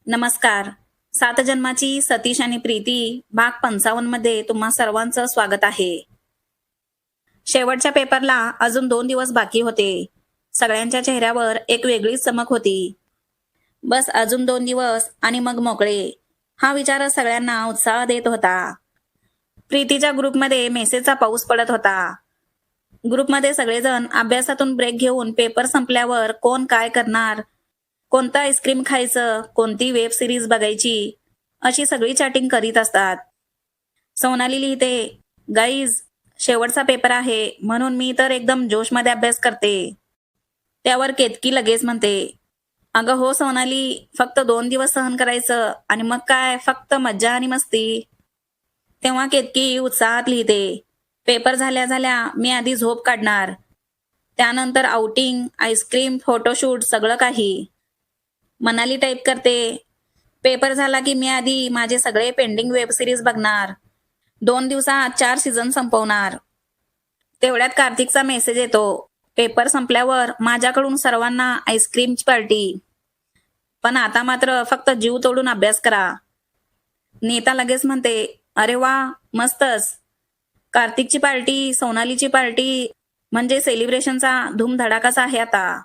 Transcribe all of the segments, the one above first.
नमस्कार. सात जन्माची सतीश आणि प्रीती भाग 55 मध्ये तुम्हा सर्वांचं स्वागत आहे. शेवटच्या पेपरला अजून 2 दिवस बाकी होते. सगळ्यांच्या चेहऱ्यावर एक वेगळीच चमक होती. बस अजून 2 दिवस आणि मग मोकळे, हा विचार सगळ्यांना उत्साह देत होता. प्रीतीच्या ग्रुपमध्ये मेसेजचा पाऊस पडत होता. ग्रुपमध्ये सगळेजण अभ्यासातून ब्रेक घेऊन पेपर संपल्यावर कोण काय करणार, कोणतं आईस्क्रीम खायचं, कोणती वेब सिरीज बघायची, अशी सगळी चॅटिंग करीत असतात. सोनाली लिहिते, गाईज शेवटचा पेपर आहे म्हणून मी तर एकदम जोशमध्ये अभ्यास करते. त्यावर केतकी लगेच म्हणते, अगं हो सोनाली, फक्त 2 दिवस सहन करायचं आणि मग काय फक्त मज्जा आणि मस्ती. तेव्हा केतकी उत्साहात लिहिते, पेपर झाल्या झाल्या मी आधी झोप काढणार, त्यानंतर आउटिंग, आईस्क्रीम, फोटोशूट सगळं काही. मनाली टाईप करते, पेपर झाला की मी आधी माझे सगळे पेंडिंग वेब सिरीज बघणार, 2 दिवसात 4 सीझन संपवणार. तेवढ्यात कार्तिकचा मेसेज येतो, पेपर संपल्यावर माझ्याकडून सर्वांना आईस्क्रीमची पार्टी, पण आता मात्र फक्त जीव तोडून अभ्यास करा. नीता लगेच म्हणते, अरे वा मस्तच, कार्तिकची पार्टी, सोनालीची पार्टी, म्हणजे सेलिब्रेशनचा धूमधडाकाच आहे आता.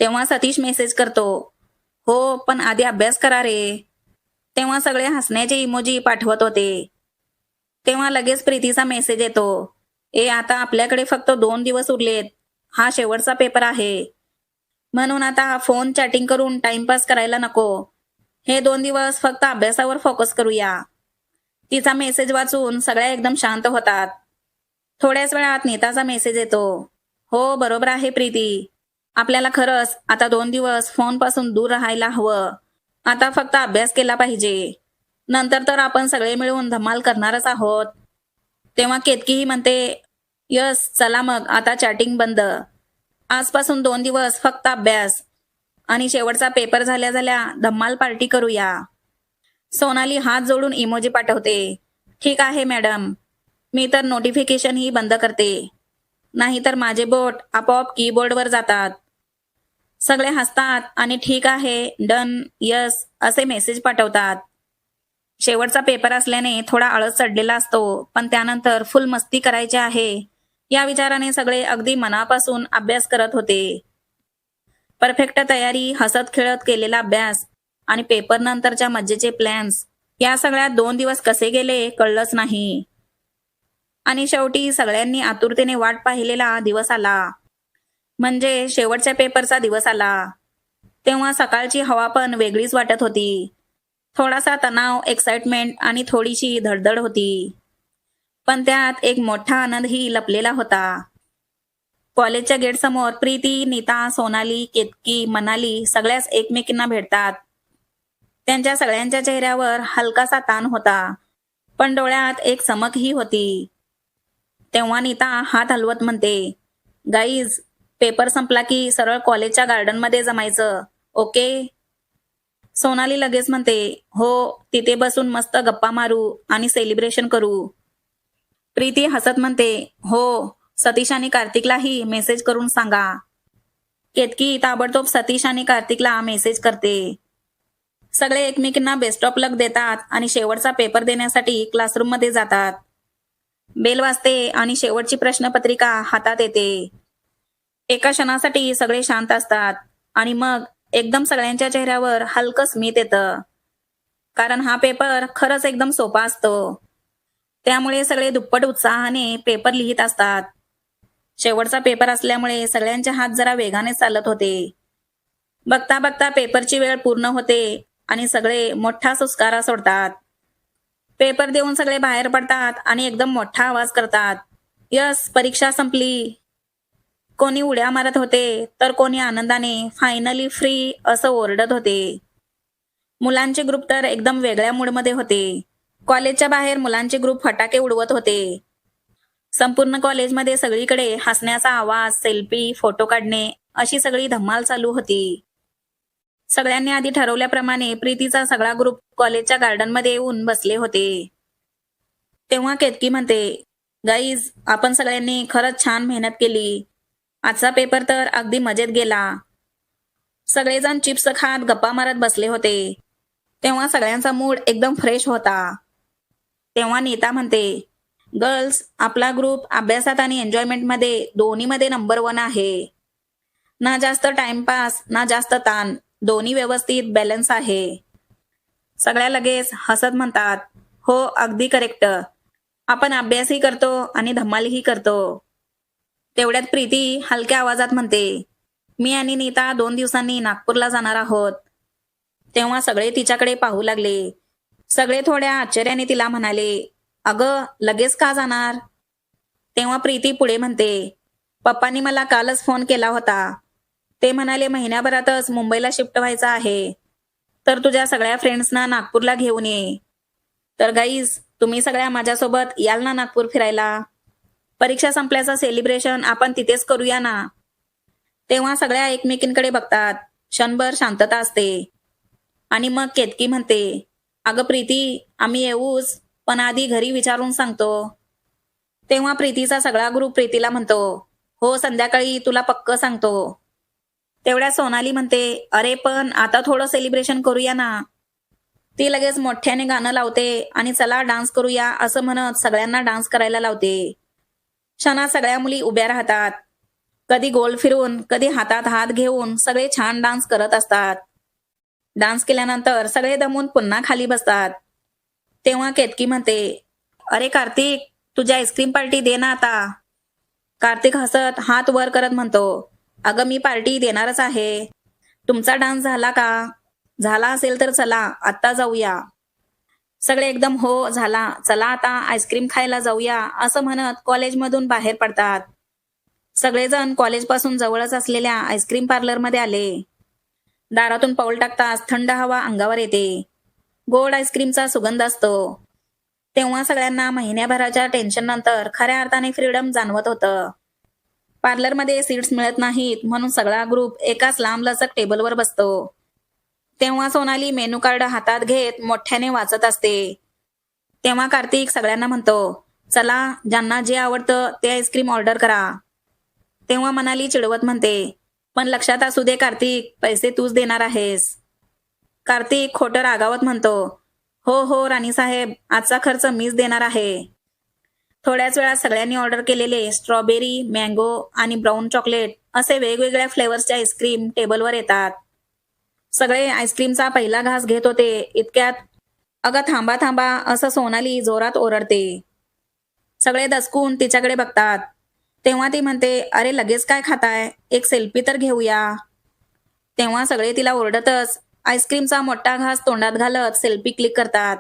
तेव्हा सतीश मेसेज करतो, हो पण आधी अभ्यास करा रे. तेव्हा सगळे हसण्याचे इमोजी पाठवत होते. तेव्हा लगेच प्रीतीचा मेसेज येतो, आता आपल्याकडे फक्त 2 दिवस उरलेत, हा शेवटचा पेपर आहे, म्हणून आता फोन चॅटिंग करून टाइमपास करायला नको, हे 2 दिवस फक्त अभ्यासावर फोकस करूया. तिचा मेसेज वाचून सगळ्या एकदम शांत होतात. थोड्याच वेळात नीताचा मेसेज येतो, हो बरोबर आहे प्रीती, आपल्याला खरंच आता 2 दिवस फोनपासून दूर राहायला हवं, आता फक्त अभ्यास केला पाहिजे, नंतर तर आपण सगळे मिळून धमाल करणारच आहोत. तेव्हा केतकीही म्हणते, यस चला मग आता चॅटिंग बंद, आजपासून 2 दिवस फक्त अभ्यास आणि शेवटचा पेपर झाल्या झाल्या धम्माल पार्टी करूया. सोनाली हात जोडून इमोजी पाठवते, ठीक आहे मॅडम, मी तर नोटिफिकेशनही बंद करते, नाहीतर माझे बोट आपोआप कीबोर्डवर जातात. सगळे हसतात आणि ठीक आहे, डन, यस असे मेसेज पाठवतात. शेवटचा पेपर असल्याने थोडा आळस चढलेला असतो, पण त्यानंतर फुल मस्ती करायची आहे या विचाराने सगळे अगदी मनापासून अभ्यास करत होते. परफेक्ट तयारी, हसत खेळत केलेला अभ्यास आणि पेपर नंतरच्या मज्जेचे प्लॅन्स, या सगळ्यात 2 दिवस कसे गेले कळलंच नाही. आणि शेवटी सगळ्यांनी आतुरतेने वाट पाहिलेला दिवस आला, म्हणजे शेवटच्या पेपरचा दिवस आला. तेव्हा सकाळची हवा पण वेगळीच वाटत होती. थोडासा तणाव, एक्साइटमेंट आणि थोडीशी धडधड होती, पण त्यात एक मोठा आनंदही लपलेला होता. कॉलेजच्या गेटसमोर प्रीती, नीता, सोनाली, केतकी, मनाली सगळ्याच एकमेकींना भेटतात. त्यांच्या सगळ्यांच्या चेहऱ्यावर हलकासा ताण होता, पण डोळ्यात एक चमकही होती. तेव्हा नीता हात हलवत म्हणते, गाईज पेपर संपला की सरळ कॉलेजच्या गार्डनमध्ये जमायचं, ओके. सोनाली लगेच म्हणते, हो, तिथे बसून मस्त गप्पा मारू आणि सेलिब्रेशन करू. प्रीती हसत म्हणते, हो, सतीश आणि कार्तिकलाही मेसेज करून सांगा. केतकी ताबडतोब सतीश आणि कार्तिकला मेसेज करते. सगळे एकमेकींना बेस्ट ऑफ लक देतात आणि शेवटचा पेपर देण्यासाठी क्लासरूममध्ये जातात. बेल वाजते आणि शेवटची प्रश्नपत्रिका हातात येते. एका क्षणासाठी सगळे शांत असतात आणि मग एकदम सगळ्यांच्या चेहऱ्यावर हलकं स्मित येतं, कारण हा पेपर खरंच एकदम सोपा असतो. त्यामुळे सगळे दुप्पट उत्साहाने पेपर लिहित असतात. शेवटचा पेपर असल्यामुळे सगळ्यांचे हात जरा वेगाने चालत होते. बघता बघता पेपरची वेळ पूर्ण होते आणि सगळे मोठा सुस्कारा सोडतात. पेपर देऊन सगळे बाहेर पडतात आणि एकदम मोठा आवाज करतात, यस परीक्षा संपली. कोणी उड्या मारत होते तर कोणी आनंदाने फायनली फ्री असं ओरडत होते. मुलांचे ग्रुप तर एकदम वेगळ्या मूडमध्ये होते. कॉलेजच्या बाहेर मुलांचे ग्रुप फटाके उडवत होते. संपूर्ण कॉलेजमध्ये सगळीकडे हसण्याचा आवाज, सेल्फी, फोटो काढणे अशी सगळी धमाल चालू होती. सगळ्यांनी आधी ठरवल्याप्रमाणे प्रीतीचा सगळा ग्रुप कॉलेजच्या गार्डनमध्ये येऊन बसले होते. तेव्हा केतकी म्हणते, गाईज आपण सगळ्यांनी खरंच छान मेहनत केली, आजचा पेपर तर अगदी मजेत गेला. सगळेजण चिप्स खात गप्पा मारत बसले होते. तेव्हा सगळ्यांचा मूड एकदम फ्रेश होता. तेव्हा नीता म्हणते, गर्ल्स, आपला ग्रुप अभ्यासात आणि एन्जॉयमेंटमध्ये दोन्हीमध्ये नंबर 1 आहे. ना जास्त टाइमपास ना जास्त ताण, दोन्ही व्यवस्थित बॅलन्स आहे. सगळ्या लगेच हसत म्हणतात, हो अगदी करेक्ट. आपण अभ्यासही करतो आणि धमालही करतो. तेवढ्यात प्रीती हलक्या आवाजात म्हणते, मी आणि नीता 2 दिवसांनी नागपूरला जाणार आहोत. तेव्हा सगळे तिच्याकडे पाहू लागले. सगळे थोड्या आश्चर्याने तिला म्हणाले, अगं लगेच का जाणार? तेव्हा प्रीती पुढे म्हणते, पप्पांनी मला कालच फोन केला होता. ते म्हणाले महिन्याभरातच मुंबईला शिफ्ट व्हायचं आहे. तर तुझ्या सगळ्या फ्रेंड्सना नागपूरला घेऊन ये. तर गाईज, तुम्ही सगळ्या माझ्यासोबत याल ना नागपूर फिरायला? परीक्षा संपल्याचं सेलिब्रेशन आपण तिथेच करूया ना. तेव्हा सगळ्या एकमेकींकडे बघतात. क्षणभर शांतता असते. आणि मग केतकी म्हणते, अगं प्रीती, आम्ही येऊच, पण आधी घरी विचारून सांगतो. तेव्हा प्रीतीचा सगळा ग्रुप प्रीतीला म्हणतो, हो संध्याकाळी तुला पक्क सांगतो. तेवढ्या सोनाली म्हणते, अरे पण आता थोडं सेलिब्रेशन करूया ना. ती लगेच मोठ्याने गाणं लावते आणि चला डान्स करूया असं म्हणत सगळ्यांना डान्स करायला लावते. क्षणात सगळ्या मुली उभ्या राहतात. कधी गोल फिरून, कधी हातात हात घेऊन सगळे छान डान्स करत असतात. डान्स केल्यानंतर सगळे दमून पुन्हा खाली बसतात. तेव्हा केतकी म्हणते, अरे कार्तिक, तुझी आईस्क्रीम पार्टी दे ना आता. कार्तिक हसत हात वर करत म्हणतो, अगं मी पार्टी देणारच आहे. तुमचा डान्स झाला का? झाला असेल तर चला आत्ता जाऊया. सगळे एकदम हो झाला, चला आता आईस्क्रीम खायला जाऊया असं म्हणत कॉलेजमधून बाहेर पडतात. सगळेजण कॉलेजपासून जवळच असलेल्या आईस्क्रीम पार्लरमध्ये आले. दारातून पाऊल टाकताच थंड हवा अंगावर येते. गोड आईस्क्रीमचा सुगंध असतो. तेव्हा सगळ्यांना महिन्याभराच्या टेन्शन नंतर खऱ्या अर्थाने फ्रीडम जाणवत होतं. पार्लरमध्ये सीट्स मिळत नाहीत म्हणून सगळा ग्रुप एकाच लांबलचक टेबलवर बसतो. तेव्हा सोनाली मेनू कार्ड हातात घेत मोठ्याने वाचत असते. तेव्हा कार्तिक सगळ्यांना म्हणतो, चला ज्यांना जे आवडतं ते आईस्क्रीम ऑर्डर करा. तेव्हा मनाली चिडवत म्हणते, पण लक्षात असू दे कार्तिक, पैसे तूच देणार आहेस. कार्तिक खोटं रागावत म्हणतो, हो हो राणीसाहेब, आजचा खर्च मीच देणार आहे. थोड्याच वेळात सगळ्यांनी ऑर्डर केलेले स्ट्रॉबेरी, मँगो आणि ब्राऊन चॉकलेट असे वेगवेगळ्या फ्लेवर्सचे आईस्क्रीम टेबलवर येतात. सगळे आईस्क्रीमचा पहिला घास घेत होते. इतक्यात, अगं थांबा थांबा असं सोनाली जोरात ओरडते. सगळे दचकून तिच्याकडे बघतात. तेव्हा ती म्हणते, अरे लगेच काय खाताय, एक सेल्फी तर घेऊया. तेव्हा सगळे तिला ओरडतच आईस्क्रीमचा मोठा घास तोंडात घालत सेल्फी क्लिक करतात.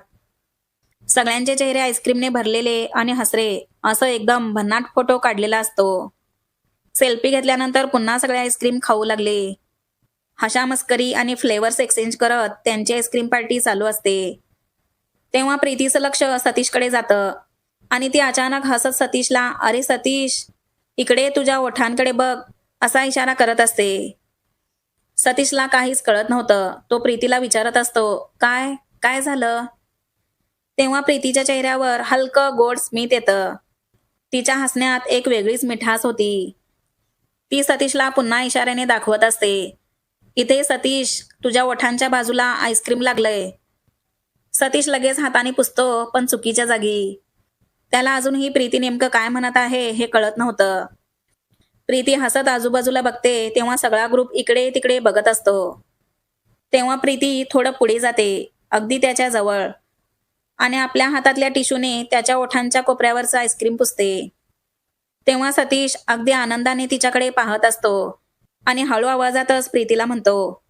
सगळ्यांचे चेहरे आईस्क्रीमने भरलेले आणि हसरे असं एकदम भन्नाट फोटो काढलेला असतो. सेल्फी घेतल्यानंतर पुन्हा सगळे आईस्क्रीम खाऊ लागले. हशा मस्करी आणि फ्लेवर्स एक्सचेंज करत त्यांची आईस्क्रीम पार्टी चालू असते. तेव्हा प्रीतीचं लक्ष सतीशकडे जातं आणि ती अचानक हसत सतीशला, अरे सतीश, इकडे तुझ्या ओठांकडे बघ असा इशारा करत असते. सतीशला काहीच कळत नव्हतं. तो प्रीतीला विचारत असतो, काय काय झालं? तेव्हा प्रीतीच्या चेहऱ्यावर हलकं गोड स्मित येतं. तिच्या हसण्यात एक वेगळीच मिठास होती. ती सतीशला पुन्हा इशाऱ्याने दाखवत असते, इथे सतीश, तुझ्या ओठांच्या बाजूला आईस्क्रीम लागलंय. सतीश लगेच हाताने पुसतो, पण चुकीच्या जागी. त्याला अजूनही प्रीती नेमकं काय म्हणत आहे हे कळत नव्हतं. प्रीती हसत आजूबाजूला बघते तेव्हा सगळा ग्रुप इकडे तिकडे बघत असतो. तेव्हा प्रीती थोडं पुढे जाते, अगदी त्याच्या जवळ, आणि आपल्या हातातल्या टिश्यूने त्याच्या ओठांच्या कोपऱ्यावरचं आईस्क्रीम पुसते. तेव्हा सतीश अगदी आनंदाने तिच्याकडे पाहत असतो आणि हळू आवाजातच प्रीतीला म्हणतो,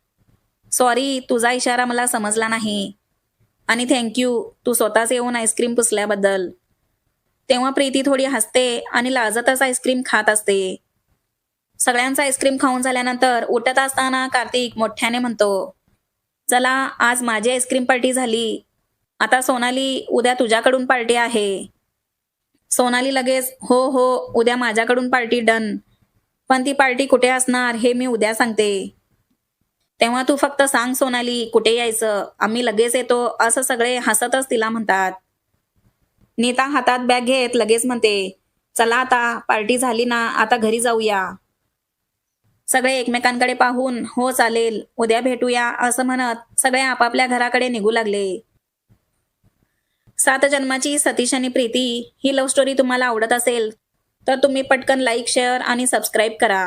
सॉरी, तुझा इशारा मला समजला नाही. आणि थँक्यू, तू स्वतःच येऊन आईस्क्रीम पुसल्याबद्दल. तेव्हा प्रीती थोडी हसते आणि लाजतच आईस्क्रीम खात असते. सगळ्यांचा आईस्क्रीम खाऊन झाल्यानंतर उठत असताना कार्तिक मोठ्याने म्हणतो, चला आज माझी आईस्क्रीम पार्टी झाली. आता सोनाली, उद्या तुझ्याकडून पार्टी आहे. सोनाली लगेच, हो हो, उद्या माझ्याकडून पार्टी डन. पण ती पार्टी कुठे असणार हे मी उद्या सांगते. तेव्हा तू फक्त सांग सोनाली, कुठे यायचं, आम्ही लगेच येतो असं सगळे हसतच तिला म्हणतात. नीता हातात बॅग घेत लगेच म्हणते, चला आता पार्टी झाली ना, आता घरी जाऊया. सगळे एकमेकांकडे पाहून हो चालेल उद्या भेटूया असं म्हणत सगळे आपापल्या घराकडे निघू लागले. 7 जन्माची सतीश आणि प्रीती ही लव्ह स्टोरी तुम्हाला आवडत असेल तर तुम्ही पटकन लाईक, शेअर आणि सबस्क्राईब करा.